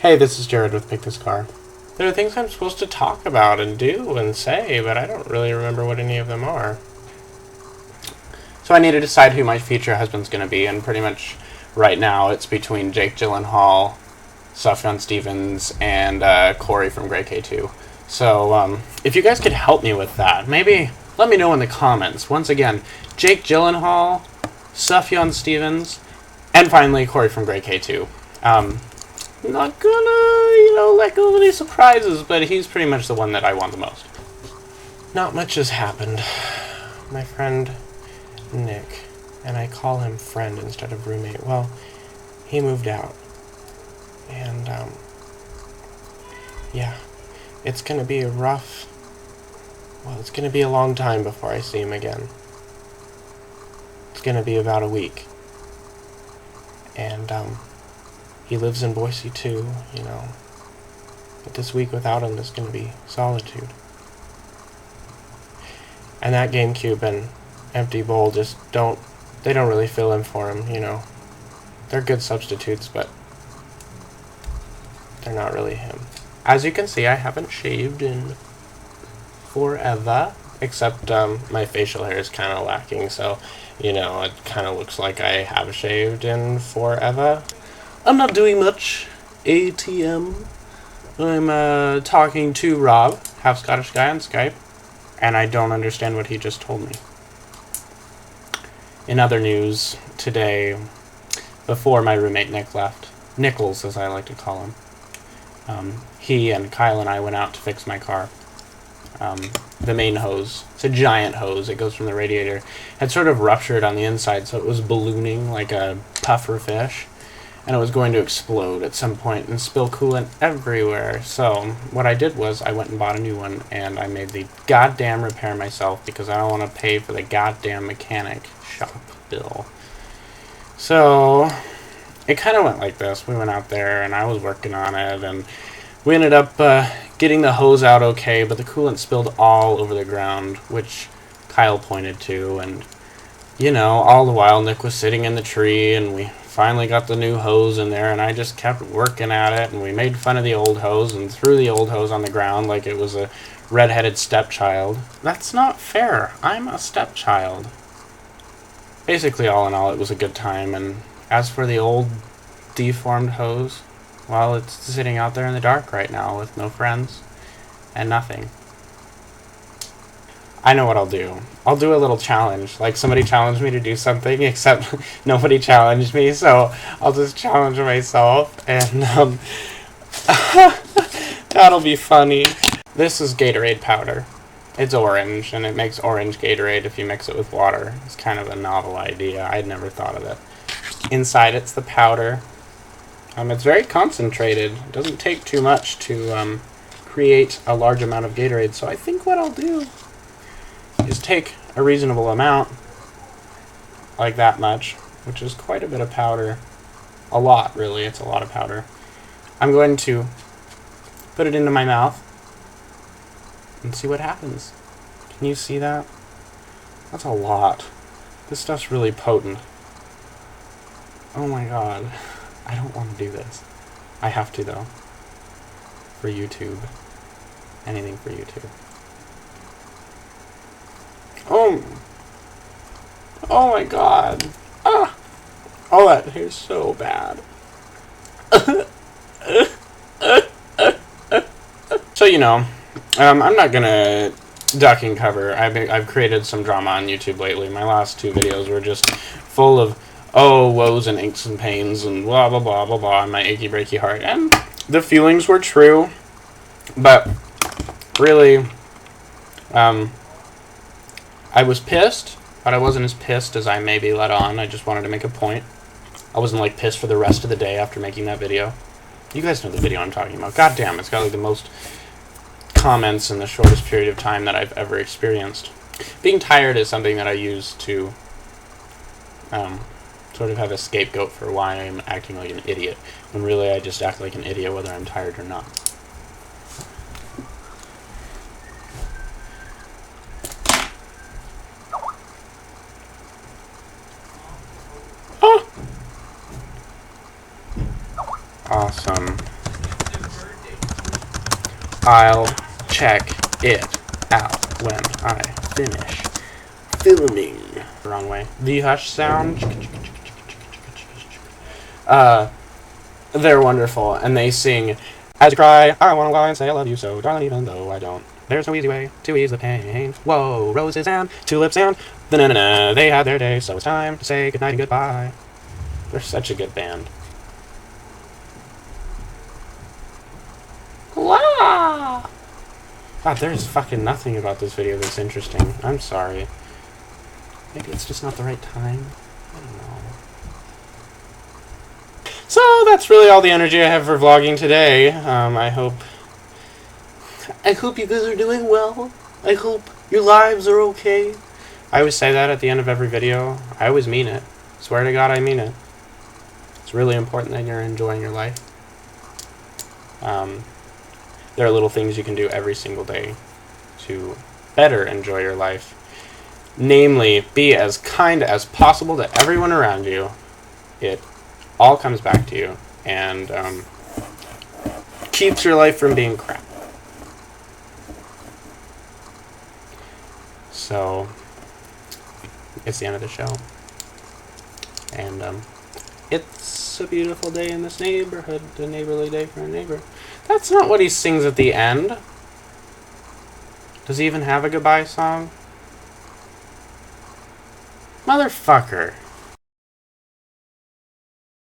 Hey, this is Jared with PickThisCar. There are things I'm supposed to talk about and do and say, but I don't really remember what any of them are. So I need to decide who my future husband's going to be, and pretty much right now it's between Jake Gyllenhaal, Sufjan Stevens, and Corey from Grey K2. So if you guys could help me with that, maybe let me know in the comments. Once again, Jake Gyllenhaal, Sufjan Stevens, and finally Corey from Grey K2. Not gonna, let go of any surprises, but he's pretty much the one that I want the most. Not much has happened. My friend Nick, and I call him friend instead of roommate, well, he moved out. And, yeah, it's gonna be it's gonna be a long time before I see him again. It's gonna be about a week. And, he lives in Boise too, but this week without him is going to be solitude. And that GameCube and empty bowl they don't really fill in for him, They're good substitutes, but they're not really him. As you can see, I haven't shaved in forever, except my facial hair is kind of lacking, so, it kind of looks like I have shaved in forever. I'm not doing much. ATM. I'm talking to Rob, half Scottish guy on Skype, and I don't understand what he just told me. In other news, today, before my roommate Nick left, Nichols as I like to call him, he and Kyle and I went out to fix my car. The main hose, it's a giant hose, it goes from the radiator, had sort of ruptured on the inside, so it was ballooning like a puffer fish. And it was going to explode at some point and spill coolant everywhere. So what I did was I went and bought a new one, and I made the goddamn repair myself because I don't want to pay for the goddamn mechanic shop bill. So it kind of went like this. We went out there and I was working on it, and we ended up getting the hose out okay, but the coolant spilled all over the ground, which Kyle pointed to. And all the while Nick was sitting in the tree, and we finally got the new hose in there, and I just kept working at it, and we made fun of the old hose and threw the old hose on the ground like it was a redheaded stepchild. That's not fair. I'm a stepchild. Basically, all in all, it was a good time, and as for the old deformed hose, well, it's sitting out there in the dark right now with no friends and nothing. I know what I'll do. I'll do a little challenge. Like, somebody challenged me to do something, except nobody challenged me, so I'll just challenge myself, and, that'll be funny. This is Gatorade powder. It's orange, and it makes orange Gatorade if you mix it with water. It's kind of a novel idea. I'd never thought of it. Inside, it's the powder. It's very concentrated. It doesn't take too much to, create a large amount of Gatorade, so I think what I'll do is take a reasonable amount, like that much, which is quite a bit of powder. A lot, really. It's a lot of powder. I'm going to put it into my mouth and see what happens. Can you see that? That's a lot. This stuff's really potent. Oh my god. I don't want to do this. I have to, though. For YouTube. Anything for YouTube. Oh my god. Ah! Oh, that tastes so bad. So, I'm not gonna duck and cover. I've created some drama on YouTube lately. My last two videos were just full of woes and aches and pains and blah blah blah blah blah and my achy breaky heart. And the feelings were true, but really, I was pissed, but I wasn't as pissed as I maybe let on. I just wanted to make a point. I wasn't, pissed for the rest of the day after making that video. You guys know the video I'm talking about. God damn, it's got, the most comments in the shortest period of time that I've ever experienced. Being tired is something that I use to, sort of have a scapegoat for why I'm acting like an idiot, when really I just act like an idiot whether I'm tired or not. Awesome. I'll check it out when I finish filming. Wrong way. The hush sound. They're wonderful, and they sing, as you cry, I want to lie and say I love you so, darling, even though I don't. There's no easy way to ease the pain. Whoa, roses and tulips and na-na-na-na. They had their day, so it's time to say goodnight and goodbye. They're such a good band. Wow. God, there's fucking nothing about this video that's interesting. I'm sorry. Maybe it's just not the right time. I don't know. So that's really all the energy I have for vlogging today. I hope you guys are doing well. I hope your lives are okay. I always say that at the end of every video. I always mean it. Swear to God, I mean it. It's really important that you're enjoying your life. There are little things you can do every single day to better enjoy your life. Namely, be as kind as possible to everyone around you. It all comes back to you and keeps your life from being crap. So, it's the end of the show. And it's a beautiful day in this neighborhood, a neighborly day for a neighbor. That's not what he sings at the end. Does he even have a goodbye song? Motherfucker.